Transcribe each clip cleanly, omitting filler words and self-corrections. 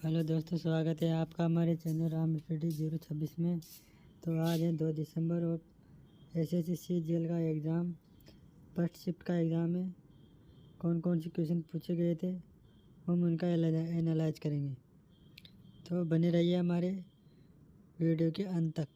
Hello दोस्तों, स्वागत है आपका हमारे चैनल राम स्टडी 026 में। तो आज है 2 दिसंबर और एसएससी सीजीएल का एग्ज़ाम फर्स्ट शिफ्ट का एग्ज़ाम है। कौन कौन से क्वेश्चन पूछे गए थे हम उनका एनालाइज करेंगे, तो बने रहिए हमारे वीडियो के अंत तक।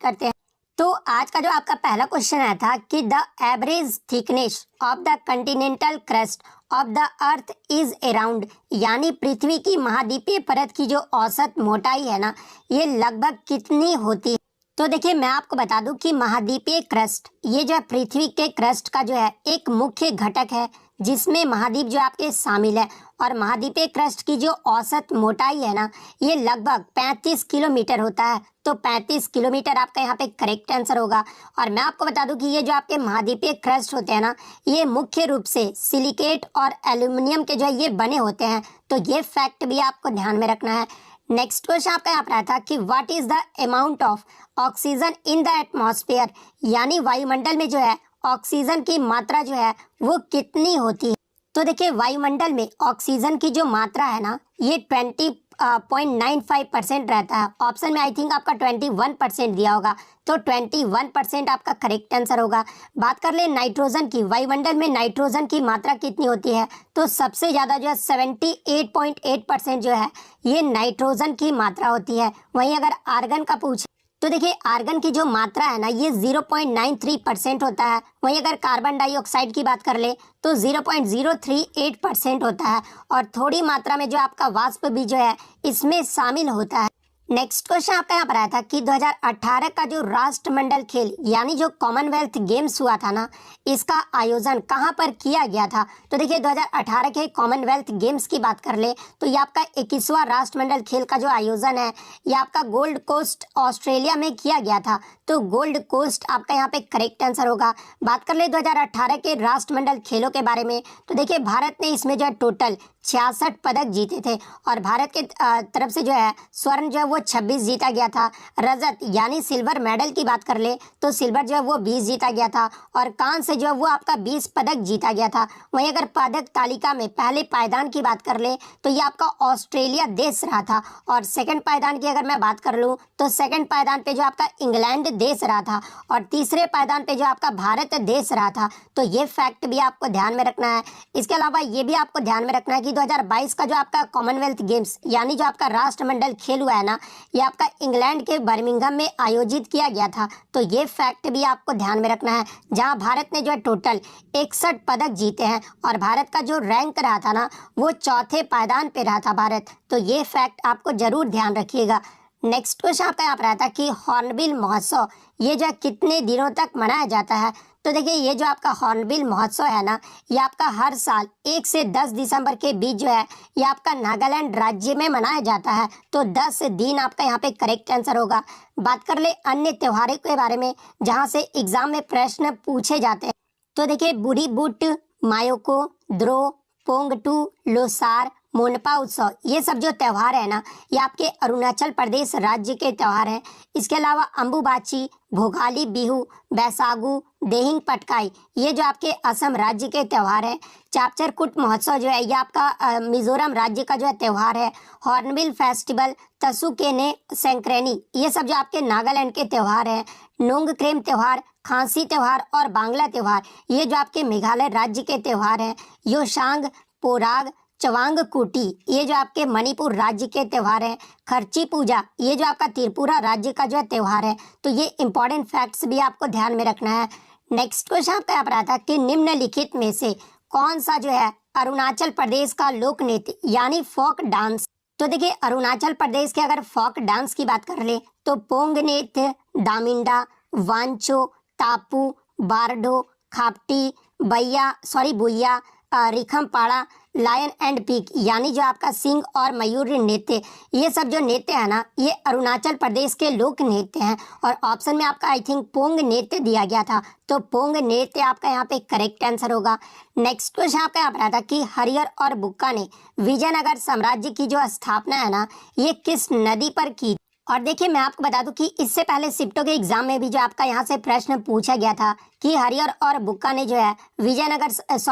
करते हैं। तो आज का जो आपका पहला क्वेश्चन आया था कि the average thickness of the Continental crust of the earth is around, यानी पृथ्वी की महाद्वीपीय परत की जो औसत मोटाई है ना, ये लगभग कितनी होती है। तो देखिए, मैं आपको बता दूं कि महाद्वीपीय क्रस्ट ये जो है पृथ्वी के क्रस्ट का जो है एक मुख्य घटक है, जिसमें महाद्वीप जो आपके शामिल है। और महाद्वीपीय क्रस्ट की जो औसत मोटाई है ना, ये लगभग 35 किलोमीटर होता है। तो 35 किलोमीटर आपका यहाँ पे करेक्ट आंसर होगा। और मैं आपको बता दूं कि ये जो आपके महाद्वीपीय क्रस्ट होते हैं ना, ये मुख्य रूप से सिलिकेट और एल्यूमिनियम के जो है ये बने होते हैं। तो ये फैक्ट भी आपको ध्यान में रखना है। नेक्स्ट क्वेश्चन आपका यहाँ पर आया था कि what is the amount of oxygen in the atmosphere, यानी वायुमंडल में जो है ऑक्सीजन की मात्रा जो है वो कितनी होती है। तो देखिए, वायुमंडल में ऑक्सीजन की जो मात्रा है ना, ये 20.95% रहता है। ऑप्शन में आई थिंक आपका 21% दिया होगा, तो 21% आपका करेक्ट आंसर होगा। बात कर ले नाइट्रोजन की, वायुमंडल में नाइट्रोजन की मात्रा कितनी होती है, तो सबसे ज़्यादा जो है 78.8% जो है ये नाइट्रोजन की मात्रा होती है। वहीं अगर आर्गन का पूछे तो देखिए, आर्गन की जो मात्रा है ना, ये 0.93% होता है। वहीं अगर कार्बन डाइऑक्साइड की बात कर ले तो 0.038% होता है। और थोड़ी मात्रा में जो आपका वाष्प भी जो है इसमें शामिल होता है। नेक्स्ट क्वेश्चन आपका यहाँ पर आया था कि 2018 का जो राष्ट्रमंडल खेल यानी जो कॉमनवेल्थ गेम्स हुआ था ना, इसका आयोजन कहाँ पर किया गया था। तो देखिए, 2018 के कॉमनवेल्थ गेम्स की बात कर ले तो ये आपका 21वां राष्ट्रमंडल खेल का जो आयोजन है ये आपका गोल्ड कोस्ट ऑस्ट्रेलिया में किया गया था। तो गोल्ड कोस्ट आपका यहाँ पे करेक्ट आंसर होगा। बात कर ले 2018 के राष्ट्रमंडल खेलों के बारे में, तो देखिए भारत ने इसमें जो है टोटल 66 पदक जीते थे। और भारत के तरफ से जो है स्वर्ण जो है वो 26 जीता गया था। रजत यानी सिल्वर मेडल की बात कर ले तो सिल्वर जो है वो 20 जीता गया था। और कांस्य जो है वो आपका 20 पदक जीता गया था। वहीं अगर पदक तालिका में पहले पायदान की बात कर ले तो ये आपका ऑस्ट्रेलिया देश रहा था। और सेकंड पायदान की अगर मैं बात कर लूँ तो सेकंड पायदान पे जो आपका इंग्लैंड देश रहा था। और तीसरे पायदान पे जो आपका भारत देश रहा था। तो ये फैक्ट भी आपको ध्यान में रखना है। इसके अलावा ये भी आपको ध्यान में रखना है कि 2022 का जो आपका कॉमनवेल्थ गेम्स यानी जो आपका राष्ट्रमंडल खेल हुआ है ना, ये आपका इंग्लैंड के बर्मिंघम में आयोजित किया गया था। तो ये फैक्ट भी आपको ध्यान में रखना है, जहां भारत ने जो है टोटल 61 पदक जीते हैं। और भारत का जो रैंक रहा था ना, वो चौथे पायदान पे रहा था भारत। तो ये फैक्ट आपको जरूर ध्यान रखिएगा। नेक्स्ट क्वेश्चन आपका यहाँ पर आता है कि हॉर्नबिल महोत्सव ये जो है कितने दिनों तक मनाया जाता है। तो देखिए, ये जो आपका हॉर्नबिल महोत्सव है ना, ये आपका हर साल 1 से 10 दिसंबर के बीच जो है ये आपका नागालैंड राज्य में मनाया जाता है। तो 10 दिन आपका यहाँ पे करेक्ट आंसर होगा। बात कर ले अन्य त्योहारों के बारे में जहाँ से एग्जाम में प्रश्न पूछे जाते हैं। तो देखिए, बुरी बुट, मायोको, द्रो, पोंगटू, लोसार, मोनपा उत्सव, ये सब जो त्यौहार है ना, ये आपके अरुणाचल प्रदेश राज्य के त्यौहार हैं। इसके अलावा अंबुबाची, भोगाली बिहू, बैसागु, देहिंग पटकाई, ये जो आपके असम राज्य के त्यौहार हैं। चापचरकुट महोत्सव जो है ये आपका मिजोरम राज्य का जो है त्यौहार है। हॉर्नबिल फेस्टिवल, तसुकेने सेंक्रेनी, ये सब जो आपके नागालैंड के त्यौहार हैं। नोंगक्रेम त्यौहार, खांसी त्यौहार और बांग्ला त्यौहार, ये जो आपके मेघालय राज्य के त्यौहार हैं। योशांग, पोराग, चवांग कुटी, ये जो आपके मणिपुर राज्य के त्यौहार हैं। खर्ची पूजा, ये जो आपका त्रिपुरा राज्य का जो है त्यौहार है। तो ये इंपॉर्टेंट फैक्ट्स भी आपको ध्यान में रखना है। नेक्स्ट क्वेश्चन आपका यहाँ पर आता है कि निम्नलिखित में से कौन सा जो है अरुणाचल प्रदेश का लोक नृत्य यानी फोक डांस। तो देखिए, अरुणाचल प्रदेश के अगर फोक डांस की बात कर ले तो पोंग नृत्य, दामिंडा, वांचो, तापू, बारडो, खापटी, बुइया, रिखमपाड़ा, लायन एंड पीक, यानी जो आपका सिंह और मयूर नृत्य, ये सब जो नृत्य है ना, ये अरुणाचल प्रदेश के लोक नृत्य हैं। और ऑप्शन में आपका आई थिंक पोंग नृत्य दिया गया था। तो पोंग नृत्य आपका यहाँ पे करेक्ट आंसर होगा। नेक्स्ट क्वेश्चन आपका यहाँ पर आता कि हरिहर और बुक्का ने विजयनगर साम्राज्य की जो स्थापना है ना, ये किस नदी पर की। और देखिए मैं आपको बता दूं कि इससे पहले सिप्टो के एग्जाम में भी जो आपका यहाँ से प्रश्न पूछा गया था कि हरिहर और बुक्का ने जो है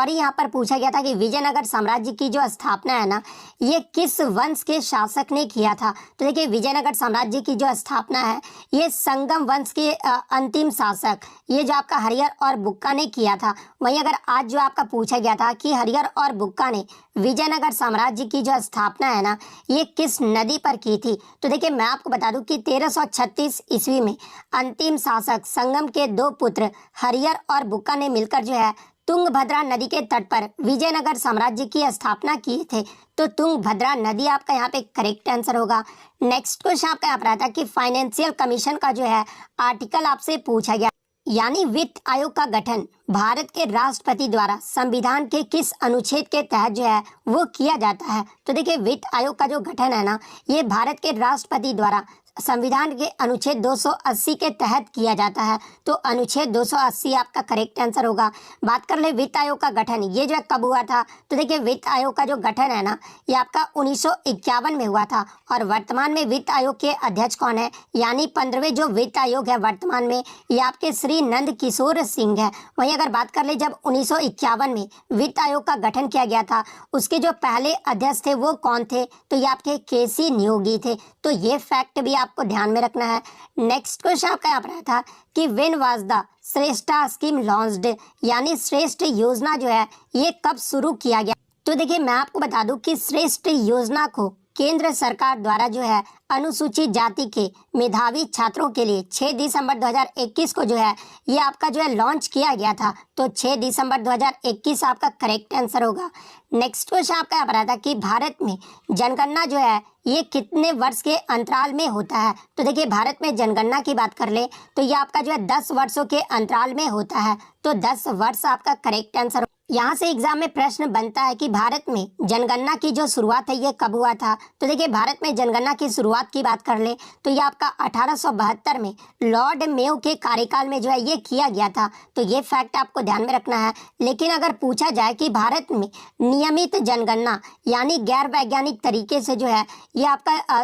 यहाँ पर पूछा गया था कि विजयनगर साम्राज्य की जो स्थापना है ना, ये किस वंश के शासक ने किया था। तो देखिए विजयनगर साम्राज्य की जो स्थापना है ये संगम वंश के अंतिम शासक ये जो आपका हरिहर और बुक्का ने किया था। वहीं अगर आज जो आपका पूछा गया था कि हरिहर और बुक्का ने विजयनगर साम्राज्य की जो स्थापना है ना, ये किस नदी पर की थी। तो देखिए मैं आपको बता दूं कि 1336 ईस्वी में अंतिम शासक संगम के दो पुत्र हरिहर और बुक्का ने मिलकर जो है तुंगभद्रा नदी के तट पर विजयनगर साम्राज्य की स्थापना किए थे। तो तुंगभद्रा नदी आपका यहाँ पे करेक्ट आंसर होगा। नेक्स्ट क्वेश्चन आपका यहाँ पर आता है कि फाइनेंशियल कमीशन का जो है आर्टिकल आपसे पूछा गया, यानी वित्त आयोग का गठन भारत के राष्ट्रपति द्वारा संविधान के किस अनुच्छेद के तहत जो है वो किया जाता है। तो देखिए वित्त आयोग का जो गठन है ना, ये भारत के राष्ट्रपति द्वारा संविधान के अनुच्छेद 280 के तहत किया जाता है। तो अनुच्छेद 280 आपका करेक्ट आंसर होगा। बात कर ले वित्त आयोग का गठन ये जो है कब हुआ था। तो देखिए वित्त आयोग का जो गठन है ना, ये आपका 1951 में हुआ था। और वर्तमान में वित्त आयोग के अध्यक्ष कौन है, यानी 15वें जो वित्त आयोग है वर्तमान में, ये आपके श्री नंद किशोर सिंह है। वहीं अगर बात कर ले जब 1951 में वित्त आयोग का गठन किया गया था, उसके जो पहले अध्यक्ष थे वो कौन थे, तो ये आपके केसी नियोगी थे। तो ये फैक्ट भी आपको ध्यान में रखना है। नेक्स्ट क्वेश्चन आपका यहाँ पर आया था कि when was the Shreshta scheme launched, यानी श्रेष्ठ योजना जो है ये कब शुरू किया गया। तो देखिए मैं आपको बता दूं कि श्रेष्ठ योजना को केंद्र सरकार द्वारा जो है अनुसूचित जाति के मेधावी छात्रों के लिए 6 दिसंबर 2021 को जो है ये आपका जो है लॉन्च किया गया था। तो 6 दिसंबर 2021 आपका करेक्ट आंसर होगा। नेक्स्ट क्वेश्चन आपका यहाँ पर आता है कि भारत में जनगणना जो है ये कितने वर्ष के अंतराल में होता है। तो देखिए भारत में जनगणना की बात कर ले तो ये आपका जो है 10 वर्षों के अंतराल में होता है। तो 10 वर्ष आपका करेक्ट आंसर। यहाँ से एग्जाम में प्रश्न बनता है कि भारत में जनगणना की जो शुरुआत है ये कब हुआ था। तो देखिए भारत में जनगणना की शुरुआत की बात कर ले तो ये आपका 1872 में लॉर्ड मेयो के कार्यकाल में जो है ये किया गया था। तो ये फैक्ट आपको ध्यान में रखना है। लेकिन अगर पूछा जाए कि भारत में नियमित जनगणना यानी गैर वैज्ञानिक तरीके से जो है ये आपका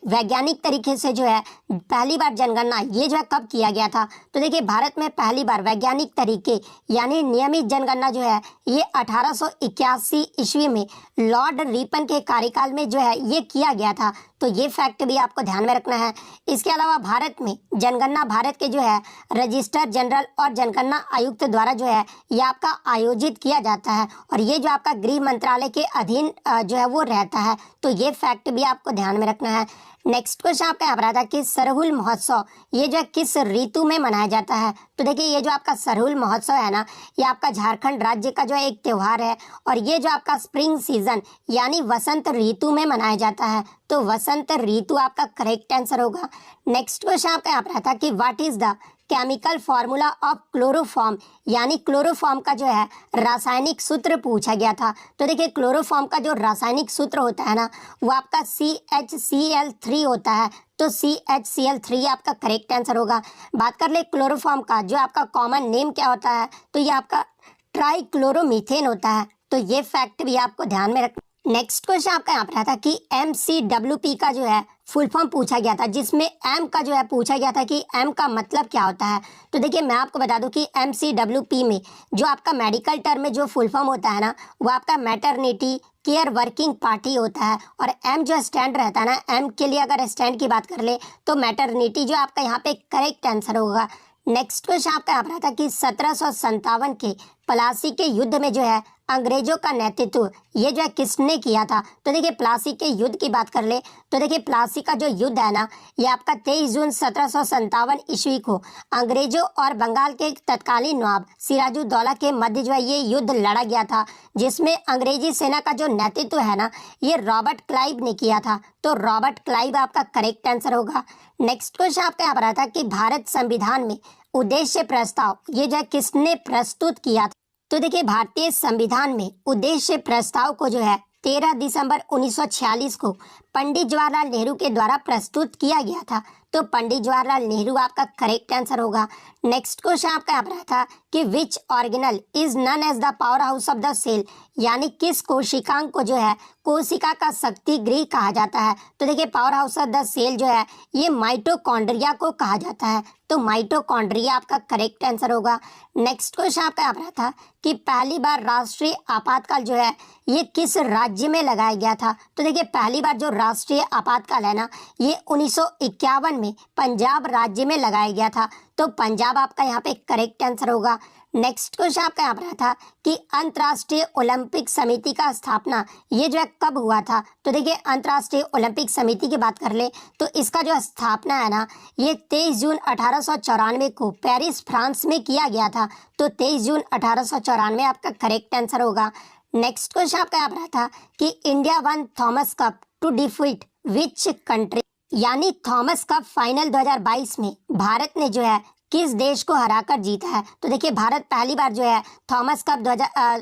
वैज्ञानिक तरीके से जो है पहली बार जनगणना ये जो है कब किया गया था। तो देखिए भारत में पहली बार वैज्ञानिक तरीके यानी नियमित जनगणना जो है ये 1881 ईस्वी में लॉर्ड रिपन के कार्यकाल में जो है ये किया गया था। तो ये फैक्ट भी आपको ध्यान में रखना है। इसके अलावा भारत में जनगणना भारत के जो है रजिस्ट्रार जनरल और जनगणना आयुक्त द्वारा जो है ये आपका आयोजित किया जाता है और ये जो आपका गृह मंत्रालय के अधीन जो है वो रहता है। तो ये फैक्ट भी आपको ध्यान में रखना है। नेक्स्ट क्वेश्चन आपका यहाँ पर आता है कि सरहुल महोत्सव ये जो है किस ऋतु में मनाया जाता है। तो देखिए ये जो आपका सरहुल महोत्सव है ना, ये आपका झारखंड राज्य का जो है एक त्योहार है और ये जो आपका स्प्रिंग सीजन यानी वसंत ऋतु में मनाया जाता है। तो वसंत ऋतु आपका करेक्ट आंसर होगा। नेक्स्ट क्वेश्चन आपका यहाँ पर आता है कि what is the chemical formula of chloroform, यानी क्लोरोफॉर्म का जो है रासायनिक सूत्र पूछा गया था। तो देखिए क्लोरोफॉर्म का जो रासायनिक सूत्र होता है ना वो आपका CHCl3 होता है। तो CHCl3 आपका करेक्ट आंसर होगा। बात कर ले क्लोरोफॉर्म का जो आपका कॉमन नेम क्या होता है, तो ये आपका ट्राइक्लोरोमीथेन होता है। तो ये फैक्ट भी आपको ध्यान में रखना। नेक्स्ट क्वेश्चन आपका यहाँ पर आता है कि MCWP का जो है फुल फॉर्म पूछा गया था, जिसमें M का जो है पूछा गया था कि M का मतलब क्या होता है। तो देखिए मैं आपको बता दूं कि MCWP में जो आपका मेडिकल टर्म में जो फुल फॉर्म होता है ना वो आपका मैटरनिटी केयर वर्किंग पार्टी होता है। और M जो स्टैंड रहता है ना, M के लिए अगर स्टैंड की बात कर ले तो मैटरनिटी जो आपका यहाँ पे करेक्ट आंसर होगा। नेक्स्ट क्वेश्चन आपका यहाँ पर आता है कि 1757 के प्लासी के युद्ध में जो है अंग्रेजों का नेतृत्व ये जो है किसने किया था। तो देखिए प्लासी के युद्ध की बात कर ले तो देखिए प्लासी का जो युद्ध है ना ये आपका 23 जून 1757 ईस्वी को अंग्रेजों और बंगाल के तत्कालीन नवाब सिराजुद्दौला के मध्य जो है ये युद्ध लड़ा गया था, जिसमें अंग्रेजी सेना का जो नेतृत्व है ना ये रॉबर्ट क्लाइव ने किया था। तो रॉबर्ट क्लाइव आपका करेक्ट आंसर होगा। नेक्स्ट क्वेश्चन आपका यहाँ पर आता है कि भारत संविधान में उद्देश्य प्रस्ताव ये जो है किसने प्रस्तुत किया था। तो देखिए भारतीय संविधान में उद्देश्य प्रस्ताव को जो है 13 दिसंबर 1946 को पंडित जवाहरलाल नेहरू के द्वारा प्रस्तुत किया गया था। तो पंडित जवाहरलाल नेहरू आपका करेक्ट आंसर होगा। नेक्स्ट क्वेश्चन आपका यहाँ पर रहा था कि which organelle is known as the powerhouse of the cell, यानी किस कोशिकांग को जो है कोशिका का शक्ति गृह कहा जाता है। तो देखिए powerhouse of the cell जो है ये माइटोकॉन्ड्रिया को कहा जाता है। तो माइटोकॉन्ड्रिया आपका करेक्ट आंसर होगा। नेक्स्ट क्वेश्चन आपका यहाँ पर रहा था कि पहली बार राष्ट्रीय आपातकाल जो है ये किस राज्य में लगाया गया था। तो देखिए पहली बार जो राष्ट्रीय आपातकाल है ना ये 1951 में पंजाब राज्य में लगाया गया था। तो पंजाब आपका यहाँ पे करेक्ट आंसर होगा। नेक्स्ट क्वेश्चन आपका यहाँ पर रहा था कि अंतर्राष्ट्रीय ओलंपिक समिति का स्थापना ये जो है कब हुआ था। तो देखिए अंतर्राष्ट्रीय ओलंपिक समिति की बात कर ले तो इसका जो स्थापना है ना ये 23 जून 1894 को पेरिस फ्रांस में किया गया था। तो 23 जून 1894 आपका करेक्ट आंसर होगा। नेक्स्ट क्वेश्चन आपका यहाँ पर रहा था कि India won Thomas cup to defeat which country, यानी थॉमस कप फाइनल 2022 में भारत ने जो है किस देश को हराकर जीता है। तो देखिए भारत पहली बार जो है थॉमस कप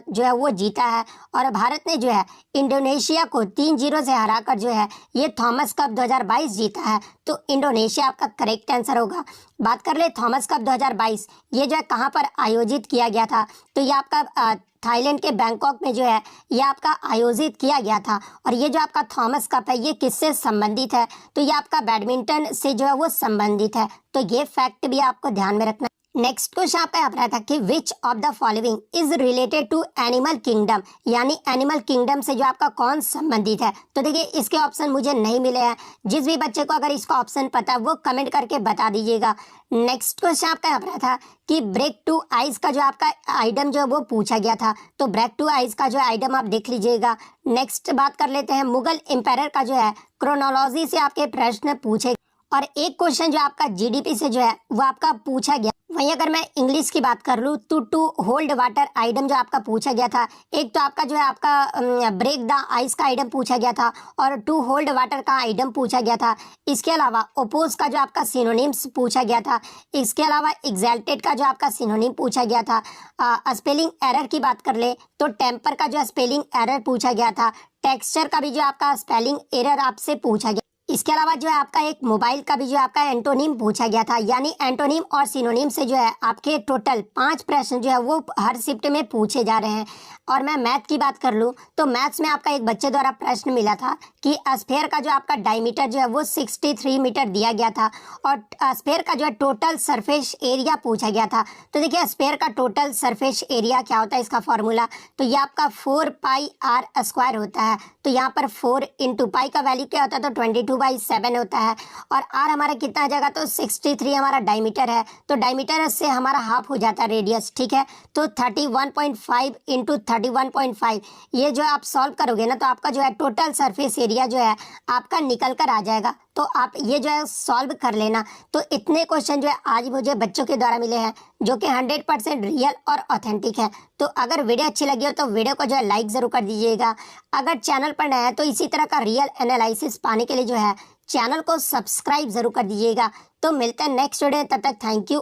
जो है वो जीता है और भारत ने जो है इंडोनेशिया को 3-0 से हराकर जो है ये थॉमस कप 2022 जीता है। तो इंडोनेशिया आपका करेक्ट आंसर होगा। बात कर ले थॉमस कप 2022 ये जो है कहाँ पर आयोजित किया गया था। तो ये आपका थाईलैंड के बैंकॉक में जो है ये आपका आयोजित किया गया था। और ये जो आपका थॉमस कप है ये किससे संबंधित है। तो ये आपका बैडमिंटन से जो है वो संबंधित है। तो ये फैक्ट भी आपको ध्यान में रखना। नेक्स्ट क्वेश्चन आपका यहाँ पर रहा था कि which of the following is related to animal kingdom, यानी एनिमल किंगडम से जो आपका कौन संबंधित है। तो देखिए इसके ऑप्शन मुझे नहीं मिले हैं। जिस भी बच्चे को अगर इसका ऑप्शन पता है वो कमेंट करके बता दीजिएगा। नेक्स्ट क्वेश्चन आपका यहाँ पर रहा था कि ब्रेक टू आइज का जो आपका आइटम जो है वो पूछा गया था। तो ब्रेक टू आइज का जो आइटम आप देख लीजिएगा। नेक्स्ट बात कर लेते हैं मुगल एम्पायर का जो है क्रोनोलॉजी से आपके प्रश्न पूछे और एक क्वेश्चन जो आपका जीडीपी से जो है वो आपका पूछा गया। वहीं अगर मैं इंग्लिश की बात कर लूँ तो टू होल्ड वाटर आइटम जो आपका पूछा गया था, एक तो आपका जो है आपका ब्रेक द आइस का आइटम पूछा गया था और टू होल्ड वाटर का आइटम पूछा गया था। इसके अलावा ओपोज का जो आपका सिनोनिम्स पूछा गया था। इसके अलावा एग्जैल्टेड का जो आपका सिनोनिम पूछा गया था। स्पेलिंग एरर की बात कर ले तो टेम्पर का जो स्पेलिंग एरर पूछा गया था। टेक्सचर का भी जो आपका स्पेलिंग एरर आपसे पूछा गया। इसके अलावा जो है आपका एक मोबाइल का भी जो आपका एंटोनिम पूछा गया था। यानी एंटोनिम और सिनोनिम से जो है आपके टोटल 5 प्रश्न जो है वो हर शिफ्ट में पूछे जा रहे हैं। और मैं मैथ की बात कर लूँ तो मैथ्स में आपका एक बच्चे द्वारा प्रश्न मिला था कि स्फेयर का जो आपका डायमीटर जो है वो 63 मीटर दिया गया था और स्फेयर का जो है टोटल सरफेस एरिया पूछा गया था। तो देखिए स्फेयर का टोटल सरफेस एरिया क्या होता है इसका फॉर्मूला, तो ये आपका 4πr² होता है। तो यहाँ पर 4 × पाई का वैल्यू क्या होता है तो 22/7 होता है और r हमारा कितना आ जाएगा तो 63 हमारा डायमीटर है। तो डायमीटर से हमारा हाफ हो जाता है रेडियस, ठीक है। तो 31.5 × 31.5 ये जो आप सॉल्व करोगे ना तो आपका जो है टोटल सरफेस एरिया जो है आपका निकल कर आ जाएगा। तो आप ये जो है सॉल्व कर लेना। तो इतने क्वेश्चन जो है आज मुझे बच्चों के द्वारा मिले हैं जो कि 100% रियल और ऑथेंटिक है। तो अगर वीडियो अच्छी लगी हो तो वीडियो को जो है लाइक ज़रूर कर दीजिएगा। अगर चैनल पर नया है तो इसी तरह का रियल एनालिसिस पाने के लिए जो है चैनल को सब्सक्राइब ज़रूर कर दीजिएगा। तो मिलते हैं नेक्स्ट वीडियो, तब तक थैंक यू।